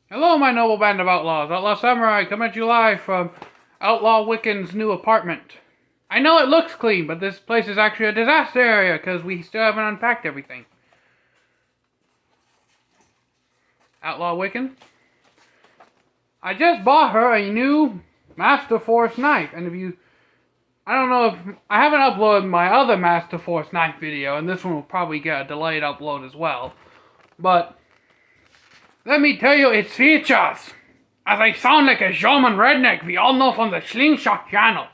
Hello, my noble band of outlaws. Outlaw Samurai, coming at you live from Outlaw Wiccan's new apartment. I know it looks clean, but this place is actually a disaster area because we still haven't unpacked everything. Outlaw Wiccan. I just bought her a new Master Force knife, and I don't know if, I haven't uploaded my other Master Force knife video, and this one will probably get a delayed upload as well, but let me tell you its features, as I sound like a German redneck we all know from the Slingshot channel.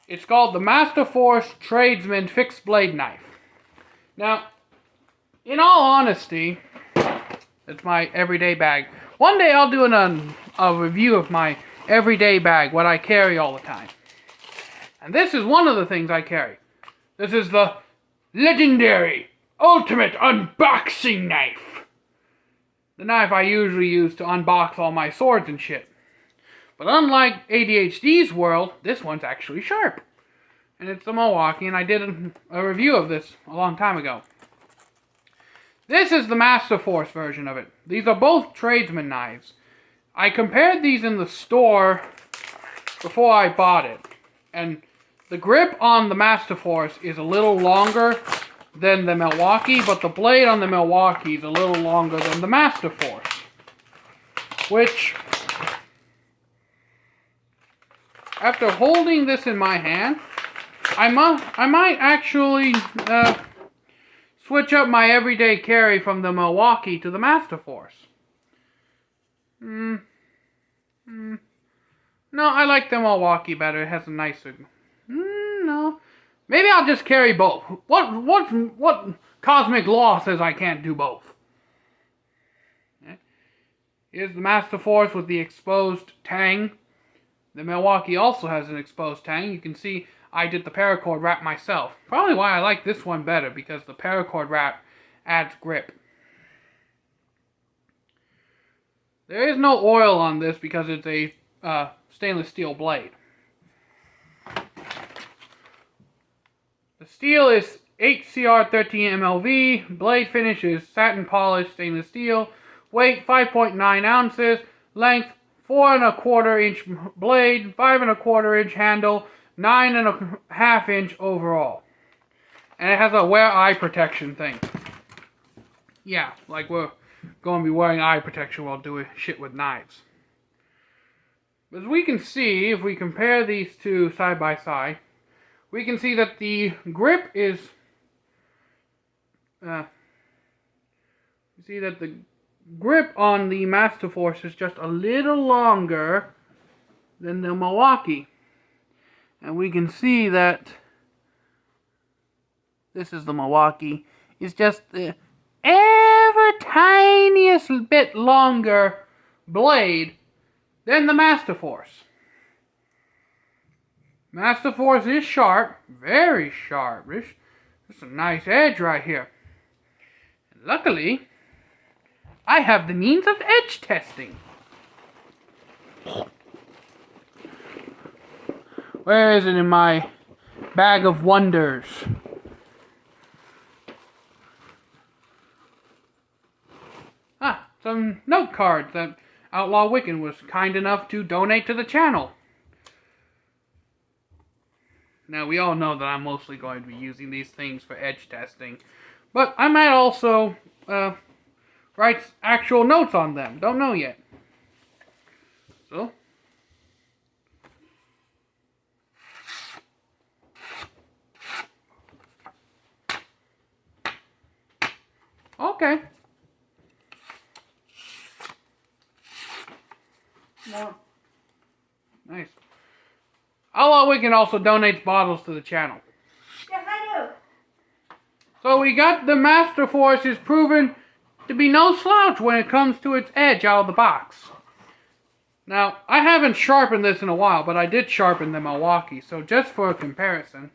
It's called the Master Force Tradesman Fixed Blade Knife. Now, in all honesty, it's my everyday bag. One day I'll do a review of my everyday bag, what I carry all the time. And this is one of the things I carry. This is the legendary ultimate unboxing knife. The knife I usually use to unbox all my swords and shit. But unlike ADHD's world, this one's actually sharp. And it's the Milwaukee, and I did a review of this a long time ago. This is the Master Force version of it. These are both tradesman knives. I compared these in the store before I bought it. And the grip on the Master Force is a little longer than the Milwaukee, but the blade on the Milwaukee is a little longer than the Master Force. Which, after holding this in my hand, I might actually switch up my everyday carry from the Milwaukee to the Master Force. No, I like the Milwaukee better. It has a nicer. No, maybe I'll just carry both. What cosmic law says I can't do both? Okay. Here's the Master Force with the exposed tang. The Milwaukee also has an exposed tang. You can see I did the paracord wrap myself. Probably why I like this one better, because the paracord wrap adds grip. There is no oil on this because it's a stainless steel blade. The steel is HCR13 MLV. Blade finish is satin polished stainless steel. Weight 5.9 ounces. Length 4¼ inch blade, 5¼ inch handle, 9½ inch overall. And it has a wear eye protection thing. Yeah, like we're going to be wearing eye protection while doing shit with knives. As we can see, if we compare these two side by side, we can see that the grip is the grip on the Master Force is just a little longer than the Milwaukee. And we can see that this is the Milwaukee. It's just the ever tiniest bit longer blade than the Master Force. Master Force is sharp, very sharp. There's a nice edge right here. And luckily, I have the means of edge testing. Where is it in my bag of wonders? Some note cards that Outlaw Wiccan was kind enough to donate to the channel. Now, we all know that I'm mostly going to be using these things for edge testing, but I might also write actual notes on them. Don't know yet. So, okay. More. Nice. Outlaw Wiccan also donates bottles to the channel. Yes, I do. So we got the Master Force is proven to be no slouch when it comes to its edge out of the box. Now, I haven't sharpened this in a while, but I did sharpen the Milwaukee, so just for a comparison.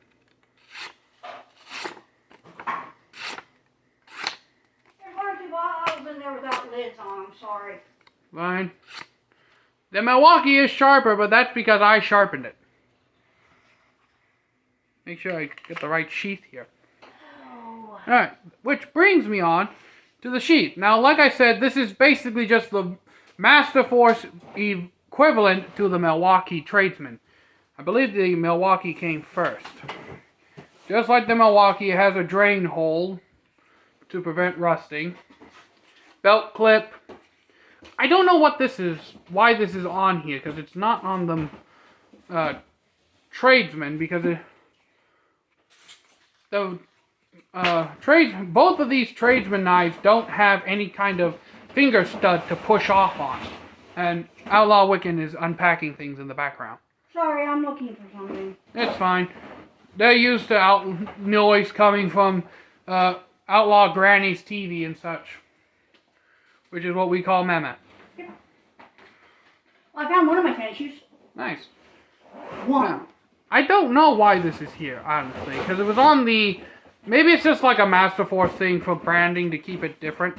There's one or two bottles in there without lids on. I'm sorry. Fine. The Milwaukee is sharper, but that's because I sharpened it. Make sure I get the right sheath here. Oh. Alright, which brings me on to the sheath. Now, like I said, this is basically just the Master Force equivalent to the Milwaukee Tradesman. I believe the Milwaukee came first. Just like the Milwaukee, it has a drain hole to prevent rusting. Belt clip. I don't know what this is, why this is on here, because it's not on the Tradesman, because both of these Tradesman knives don't have any kind of finger stud to push off on. And Outlaw Wiccan is unpacking things in the background. Sorry, I'm looking for something. It's fine. They're used to noise coming from Outlaw Granny's TV and such, which is what we call Mehmet. Yep. Well, I found one of my tennis shoes. Nice. One. Now, I don't know why this is here, honestly, because it was on the... Maybe it's just like a Master Force thing for branding to keep it different.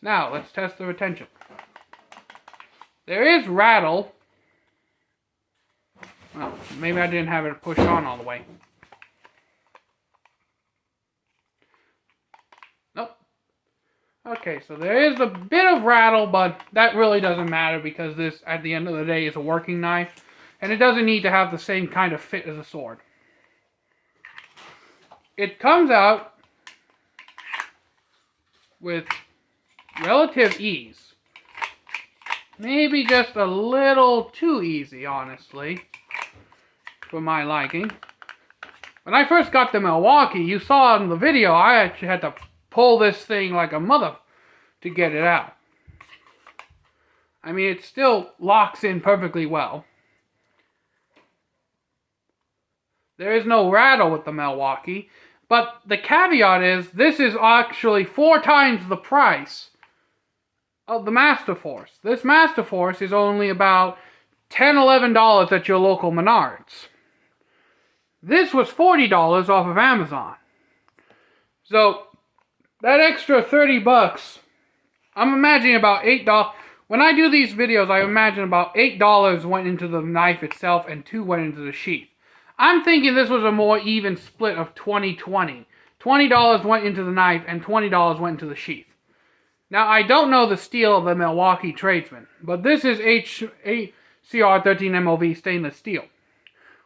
Now, let's test the retention. There is rattle. Well, maybe I didn't have it pushed on all the way. Nope. Okay, so there is a bit of rattle, but that really doesn't matter because this, at the end of the day, is a working knife. And it doesn't need to have the same kind of fit as a sword. It comes out with relative ease. Maybe just a little too easy, honestly, for my liking. When I first got the Milwaukee, you saw in the video, I actually had to pull this thing like a mother to get it out. I mean, it still locks in perfectly well. There is no rattle with the Milwaukee, but the caveat is, this is actually 4 times the price of the Master Force. This Master Force is only about $10, $11 at your local Menards. This was $40 off of Amazon. So, that extra 30 bucks, I'm imagining about $8. When I do these videos, I imagine about $8 went into the knife itself and $2 went into the sheath. I'm thinking this was a more even split of 20-20. $20 went into the knife and $20 went into the sheath. Now, I don't know the steel of the Milwaukee Tradesman, but this is CR13MOV stainless steel,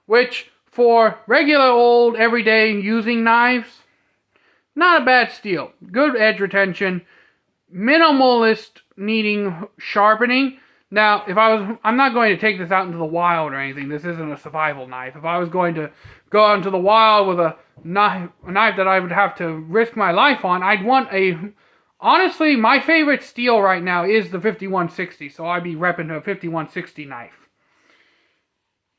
which for regular old everyday using knives, not a bad steel. Good edge retention, minimalist needing sharpening. Now, I'm not going to take this out into the wild or anything. This isn't a survival knife. If I was going to go out into the wild with a knife that I would have to risk my life on, I'd want a... Honestly, my favorite steel right now is the 5160, so I'd be repping a 5160 knife.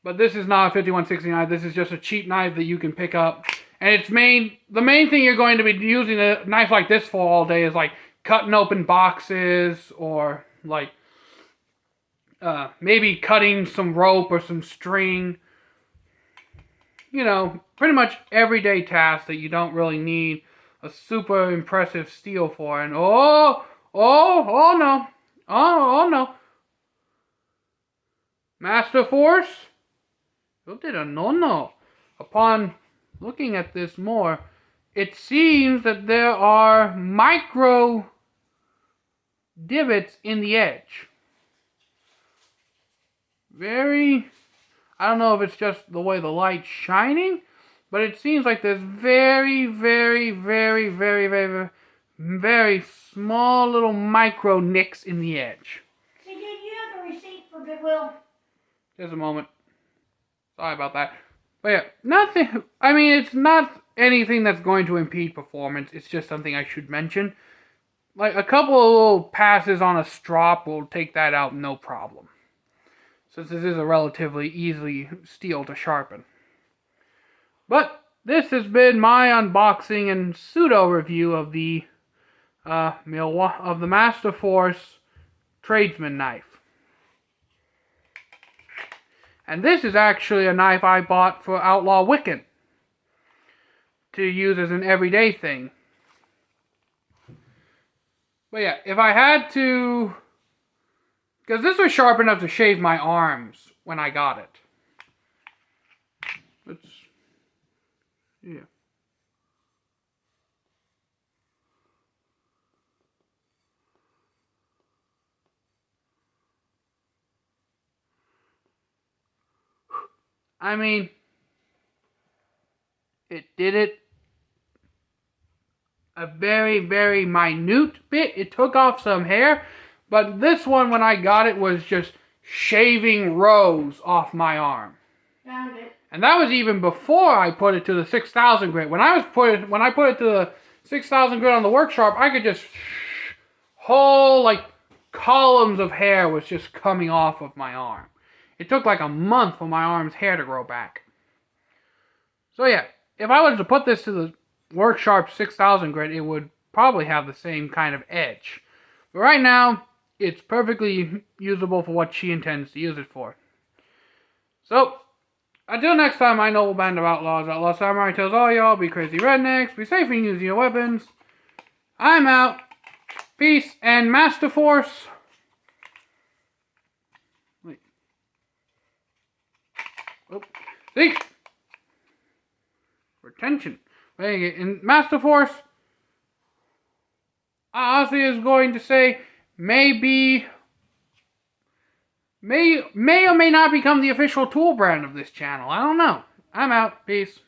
But this is not a 5160 knife. This is just a cheap knife that you can pick up. And the main thing you're going to be using a knife like this for all day is like cutting open boxes or like maybe cutting some rope or some string. You know, pretty much everyday tasks that you don't really need a super impressive steel for. And oh no. Master Force? You did a no-no. Upon looking at this more, it seems that there are micro divots in the edge. I don't know if it's just the way the light's shining, but it seems like there's very small little micro nicks in the edge. See, did you have the receipt for Goodwill? Just a moment. Sorry about that. But yeah, nothing. I mean, it's not anything that's going to impede performance. It's just something I should mention. Like a couple of little passes on a strop will take that out no problem. Since this is a relatively easy steel to sharpen. But this has been my unboxing and pseudo review of the Master Force Tradesman knife. And this is actually a knife I bought for Outlaw Wiccan to use as an everyday thing. But yeah, if I had to... Because this was sharp enough to shave my arms when I got it. Yeah. I mean, it did it a very, very minute bit. It took off some hair, but this one, when I got it, was just shaving rows off my arm. Found it. And that was even before I put it to the 6,000 grit. When I put it to the 6,000 grit on the work sharp, I could just whole like columns of hair was just coming off of my arm. It took like a month for my arm's hair to grow back. So yeah, if I was to put this to the work sharp 6,000 grit, it would probably have the same kind of edge. But right now, it's perfectly usable for what she intends to use it for. So, until next time, my noble band of outlaws, Outlaw Samurai tells all y'all, be crazy rednecks, be safe in using your weapons. I'm out. Peace and Master Force. Wait. Oh. See? Retention. Wait, in Master Force, Ozzy is going to say, may or may not become the official tool brand of this channel. I don't know. I'm out. Peace.